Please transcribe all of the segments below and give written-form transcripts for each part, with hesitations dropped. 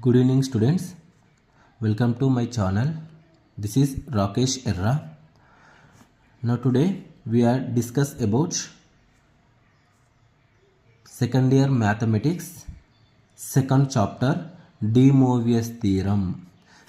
Good evening students, welcome to my channel. This is Rakesh Erra. Now today we are discuss about second year mathematics second chapter De Moivre's theorem.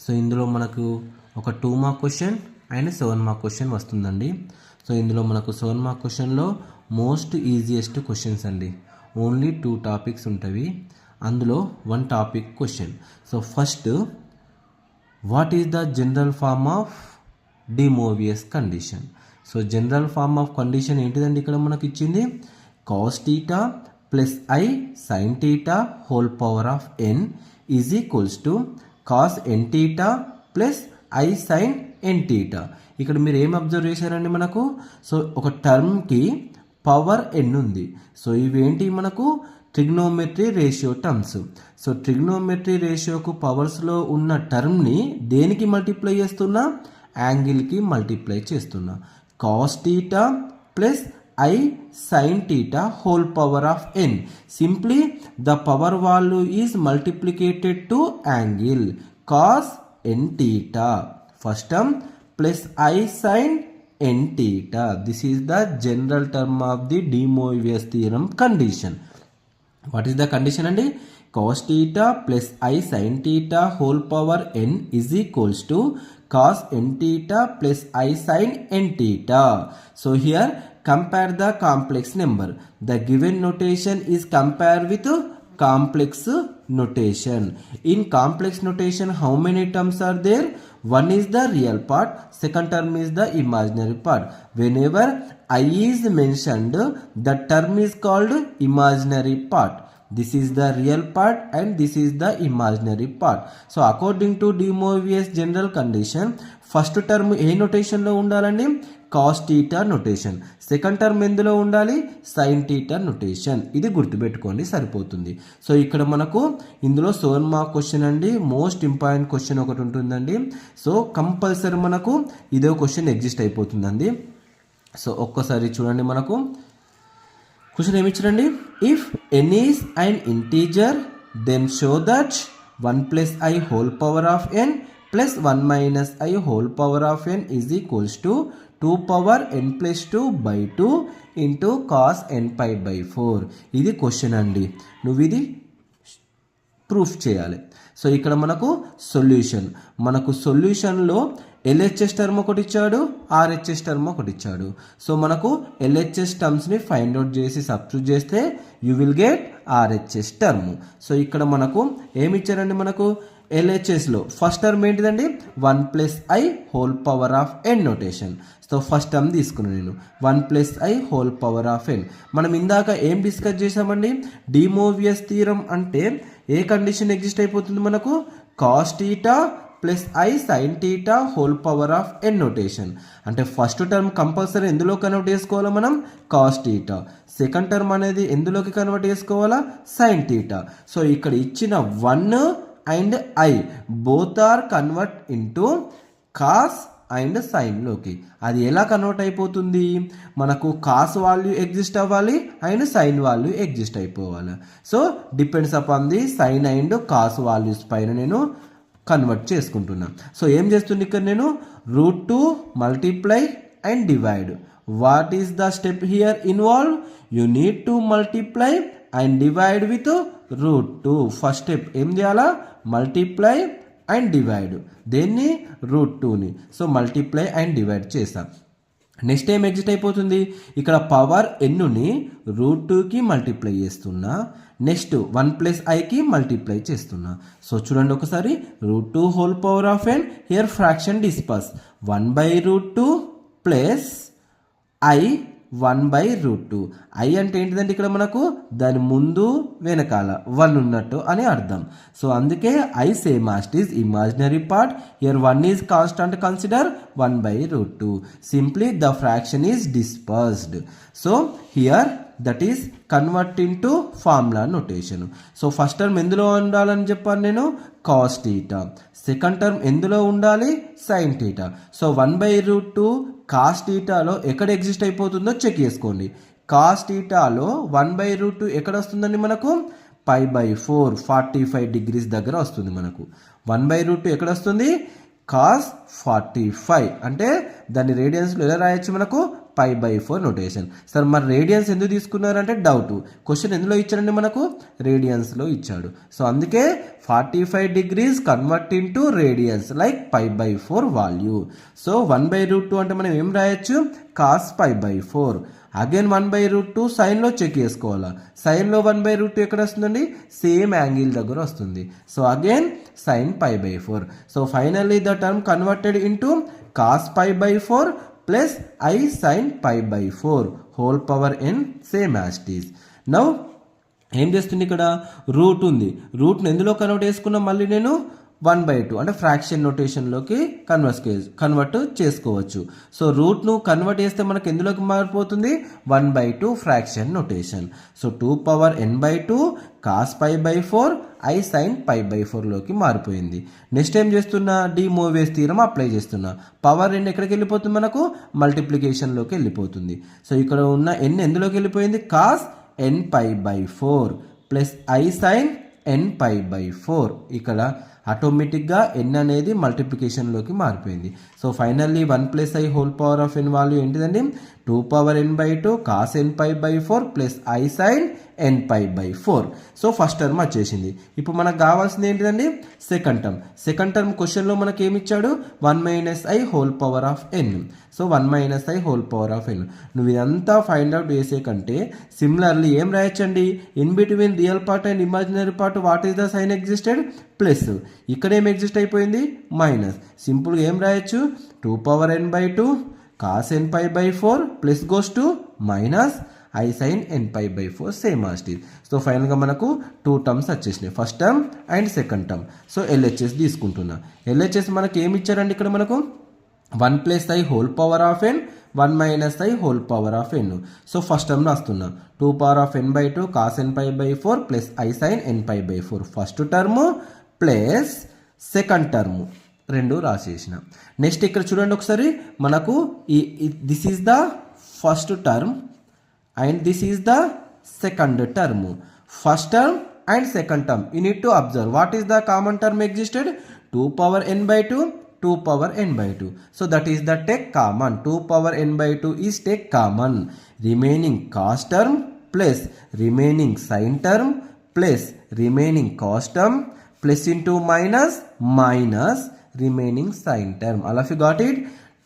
So ఇందులో మనకు ఒక 2 mark question and 7 mark question వస్తుందండి. సో ఇందులో మనకు 7 mark క్వశ్చన్లో most easiest questions అండి. Only 2 topics ఉంటాయి, అందులో 1 topic question. So first, what is the general form of De Moivre's condition? So general form of condition ఏంటిదండి? ఇక్కడ మనకు ఇచ్చింది cos theta plus i sine theta whole power of n is equals to cos n theta plus i sine n theta. ఇక్కడ మీరు ఏం observe చేశారండి? మనకు so ఒక టర్మ్కి పవర్ ఎన్ ఉంది. సో ఇవేంటి? మనకు trigonometry ratio terms. So trigonometry రేషియోకు పవర్స్లో ఉన్న టర్మ్ని దేనికి మల్టిప్లై చేస్తున్నా? యాంగిల్కి మల్టిప్లై చేస్తున్నా. Cos theta plus i sine theta whole power of n. Simply the power value is multiplicated to angle cos n theta first term plus i sine n theta. This is the general term of the De Moivre's theorem condition. What is the condition అండి? Cos theta plus i sine theta whole power n is equals to cos n theta plus i sine n theta. So here compare the complex number. The given notation is compared with complex notation. In complex notation, how many terms are there? One is the real part, second term is the imaginary part. Whenever I is mentioned, the term is called imaginary part. This is the real part and this is the imaginary part. So according to De Moivre's general condition, first term ఏ నొటేషన్లో ఉండాలండి? Cos theta notation. Second term ఎందులో ఉండాలి? Sine theta notation. ఇది గుర్తుపెట్టుకోండి, సరిపోతుంది. So ఇక్కడ మనకు ఇందులో 7 మార్క్ క్వశ్చన్ అండి. మోస్ట్ ఇంపార్టెంట్ క్వశ్చన్ ఒకటి ఉంటుందండి. సో కంపల్సరీ మనకు ఇదే క్వశ్చన్ ఎగ్జిస్ట్ అయిపోతుందండి. సో ఒక్కసారి చూడండి, మనకు క్వశ్చన్ ఏమి ఇచ్చారండి? If n is and integer then show that 1 plus i whole power of n plus 1 minus I whole power of n is equals to 2 power n plus 2 by 2 into cos n pi by 4. ఇది question అండి. నువ్వు ఇది proof చేయాలి. So ఇక్కడ మనకు solution, మనకు సొల్యూషన్లో LHS term ఒకటి ఇచ్చాడు, ఆర్హెచ్ఎస్ టర్మ్ ఒకటి ఇచ్చాడు. సో మనకు ఎల్హెచ్ఎస్ టర్మ్స్ని ఫైండ్ అవుట్ చేసి సబ్స్టిట్యూట్ చేస్తే you will get RHS term. So ఇక్కడ మనకు ఏమి ఇచ్చారండి? మనకు ఎల్హెచ్ఎస్లో ఫస్ట్ టర్మ్ ఏంటిదండి? 1 plus i whole power of n notation. So first term తీసుకున్నాను నేను, 1 plus i whole power of n. మనం ఇందాక ఏం డిస్కస్ చేసామండి? De Moivre's థియరం అంటే ఏ కండిషన్ ఎగ్జిస్ట్ అయిపోతుంది? మనకు cos theta plus i sine theta whole power of n notation. అంటే ఫస్ట్ టర్మ్ కంపల్సరీ ఎందులో కన్వర్ట్ చేసుకోవాలా? మనం కాస్ థీటా. సెకండ్ టర్మ్ అనేది ఎందులోకి కన్వర్ట్ చేసుకోవాలా? Sine theta. సో ఇక్కడ ఇచ్చిన 1 and i both are convert into cos and సైన్లోకి. అది ఎలా కన్వర్ట్ అయిపోతుంది? మనకు కాస్ వాల్యూ ఎగ్జిస్ట్ అవ్వాలి అండ్ సైన్ వాల్యూ ఎగ్జిస్ట్ అయిపోవాలి. So depends upon the sine and cos values పైన నేను కన్వర్ట్ చేసుకుంటున్నా. సో ఏం చేస్తుంది ఇక్కడ నేను? √2 multiply and divide. What is the step here involve? You need to multiply and divide with √2. First step ఏం చేయాలా? Multiply and divide. దేన్ని? √2ని. సో మల్టిప్లై అండ్ డివైడ్ చేస్తాం. నెక్స్ట్ ఏం ఎగ్జిట్ అయిపోతుంది? ఇక్కడ పవర్ ఎన్నుని √2కి మల్టిప్లై చేస్తున్నా, నెక్స్ట్ 1 ప్లస్ ఐకి మల్టిప్లై చేస్తున్నా. సో చూడండి ఒకసారి, √2 whole power of n. Here fraction disperse. 1/√2 plus i 1/√2. I అంటే ఏంటిదంటే ఇక్కడ మనకు దాని ముందు వెనకాల 1 ఉన్నట్టు అని అర్థం. సో అందుకే I same as it is imaginary part. Here 1 is constant, consider 1/√2. Simply the fraction is dispersed. So here that is convert into formula notation. So first term ఎందులో ఉండాలని చెప్పాను నేను? Cos theta. సెకండ్ టర్మ్ ఎందులో ఉండాలి? Sine theta. So 1/√2 cos థీటాలో ఎక్కడ exist అయిపోతుందో check చేసుకోండి. Cos థీటాలో 1/√2 ఎక్కడ వస్తుందండి? మనకు π/4 45 డిగ్రీస్ దగ్గర వస్తుంది మనకు. 1/√2 ఎక్కడ వస్తుంది? cos 45 అంటే దాన్ని రేడియన్స్లో ఎలా రాయొచ్చు మనకు? π/4 నోటేషన్. సార్ మరి రేడియన్స్ ఎందుకు తీసుకున్నారంటే డౌట్. క్వశ్చన్ ఎందులో ఇచ్చాడండి మనకు? రేడియన్స్లో ఇచ్చాడు. సో అందుకే 45 degrees convert into radians like π/4 value. So 1/√2 అంటే మనం ఏం రాయొచ్చు? cos π/4. అగైన్ 1/√2 సైన్లో చెక్ చేసుకోవాలా. సైన్లో 1/√2 ఎక్కడ వస్తుందండి? సేమ్ యాంగిల్ దగ్గర వస్తుంది. So again sin π/4. So finally the term converted into cos π/4 plus I sin π/4 whole power n same as it is. Now ఏం చేస్తుంది? ఇక్కడ రూట్ ఉంది. రూట్ని ఎందులో కన్వర్ట్ చేసుకున్నా మళ్ళీ నేను 1/2 అంటే ఫ్రాక్షన్ నోటేషన్లోకి కన్వర్ట్ చేసుకోవచ్చు. సో రూట్ను కన్వర్ట్ చేస్తే మనకు ఎందులోకి మారిపోతుంది? 1/2 fraction notation. So 2n/2 cos π/4 I sin π/4లోకి మారిపోయింది. నెక్స్ట్ ఏం చేస్తున్నా? డి మోవియస్ థీరం అప్లై చేస్తున్నా. పవర్ n ఎక్కడికి వెళ్ళిపోతుంది? మనకు మల్టిప్లికేషన్లోకి వెళ్ళిపోతుంది. సో ఇక్కడ ఉన్న n ఎందులోకి వెళ్ళిపోయింది? cos nπ/4 plus I sin nπ/4. ఇక్కడ ఆటోమేటిక్గా n అనేది మల్టిప్లికేషన్లోకి మారిపోయింది. So finally 1 plus I whole power of n value ఏంటిదండి? 2n/2 cos nπ/4 plus I sin nπ/4. So first term వచ్చేసింది. ఇప్పుడు మనకు కావాల్సింది ఏంటిదండి? Second term. సెకండ్ టర్మ్ క్వశ్చన్లో మనకి ఏమి ఇచ్చాడు? 1 - I whole power of n. So 1 - I whole power of n. నువ్వు ఇదంతా ఫైండ్ అవుట్ చేసే కంటే సిమిలర్లీ ఏం రాయొచ్చండి? In between real part and imaginary part what is the sign existed? Plus. ఇక్కడ ఏం ఎగ్జిస్ట్ అయిపోయింది? మైనస్. సింపుల్గా ఏం రాయొచ్చు? 2n/2 cos nπ/4 plus goes to minus I sin nπ/4 same as it is. So ఫైనల్గా మనకు 2 టర్మ్స్ వచ్చేసినాయి. First term and second term. So LHS తీసుకుంటున్నా. LHS మనకి ఏమి ఇచ్చారండి? ఇక్కడ మనకు 1 plus I whole power of n 1 - I whole power of n. So first term రాస్తున్నా. 2n/2 cos nπ/4 plus I sin nπ/4 first term plus second term రెండు రాసేసిన. Next ఇక్కడ చూడండి ఒకసారి మనకు this is the first term and this is the second term. First term and second term you need to observe what is the common term existed? 2n/2 2n/2. So that is the take common. 2n/2 is take common. Remaining cos term plus remaining sin term plus remaining cos term plus into minus remaining sin term. All of you got it?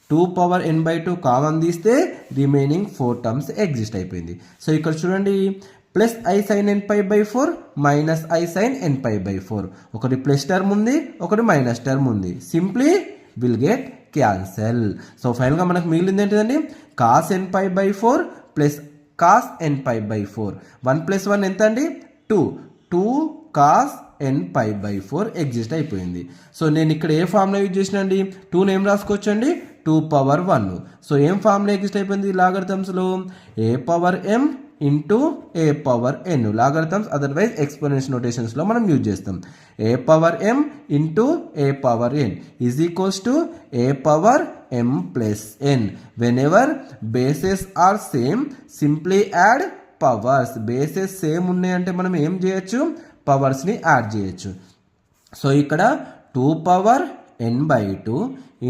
2n/2 common తీస్తే remaining 4 terms exist అయిపోయింది. So ఇక్కడ చూడండి plus I sin nπ/4 minus I sin nπ/4. ఒకటి plus term ఉంది, ఒకటి minus term ఉంది. Simply will get cancel. So ఫైనల్గా మనకు మిగిలింది ఏంటిదండి? cos nπ/4 plus cos nπ/4. 1 + 1 ఎంత అండి? 2 cos nπ/4 ఎగ్జిస్ట్ అయిపోయింది. సో నేను ఇక్కడ ఏ ఫార్ములా యూజ్ చేసిన అండి? 2 ఏం రాసుకోవచ్చండి? 2^1. సో ఏం ఫార్ములా ఎగ్జిస్ట్ అయిపోయింది లాగరిథమ్స్లో? a⁻m into a⁻n logarithms, otherwise exponential నోటేషన్స్లో మనం యూజ్ చేస్తాం. a⁻m into a⁻n is equals to a⁻m plus n. Whenever bases are same simply add powers. Bases same ఉన్నాయంటే మనం ఏం చేయొచ్చు? పవర్స్ని యాడ్ చేయొచ్చు. సో ఇక్కడ 2n/2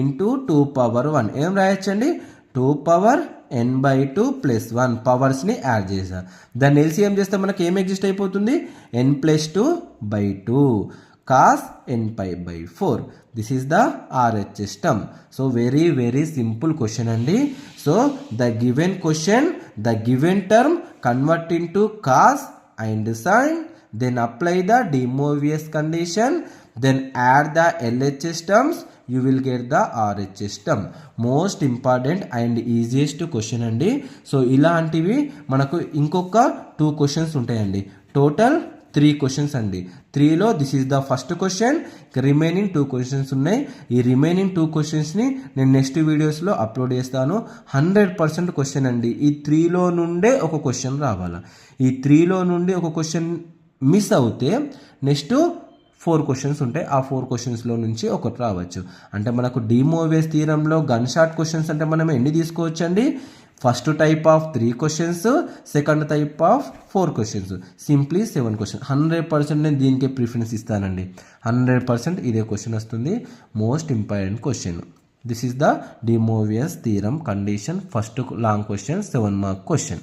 ఇంటూ 2^1 ఏం రాయొచ్చండి? 2n/2 ప్లస్ 1 పవర్స్ని యాడ్ చేసా. దాన్ని ఎల్సిఎం చేస్తే మనకి ఏం ఎగ్జిస్ట్ అయిపోతుంది? n+2/2 cos nπ/4. This is the RHS term. So very very simple question అండి. So the given question, the given term convert into cos and sin, then apply the De Moivre's condition, then add the LHS terms, you will get the RHS term. Most important and easiest question అండి. So ఇలాంటివి మనకు ఇంకొక 2 questions ఉంటాయండి. Total 3 questions అండి. 3లో this is the first question. Remaining 2 questions ఉన్నాయి. ఈ remaining 2 క్వశ్చన్స్ని నేను నెక్స్ట్ వీడియోస్లో అప్లోడ్ చేస్తాను. 100% క్వశ్చన్ అండి. ఈ 3లో నుండే ఒక క్వశ్చన్ రావాలా. ఈ 3లో నుండి ఒక క్వశ్చన్ మిస్ అవుతే నెక్స్ట్ 4 క్వశ్చన్స్ ఉంటాయి. ఆ 4 క్వశ్చన్స్లో నుంచి ఒకటి రావచ్చు. అంటే మనకు డి మోవియస్ థీరంలో గన్ షాట్ క్వశ్చన్స్ అంటే మనం ఎన్ని తీసుకోవచ్చు అండి? First type of 3 questions, second type of 4 questions, simply 7 question. 100% నేను దీనికే ప్రిఫరెన్స్ ఇస్తానండి. 100% ఇదే క్వశ్చన్ వస్తుంది. Most important question. This is the De Moivre's theorem condition. First long question, 7 mark question.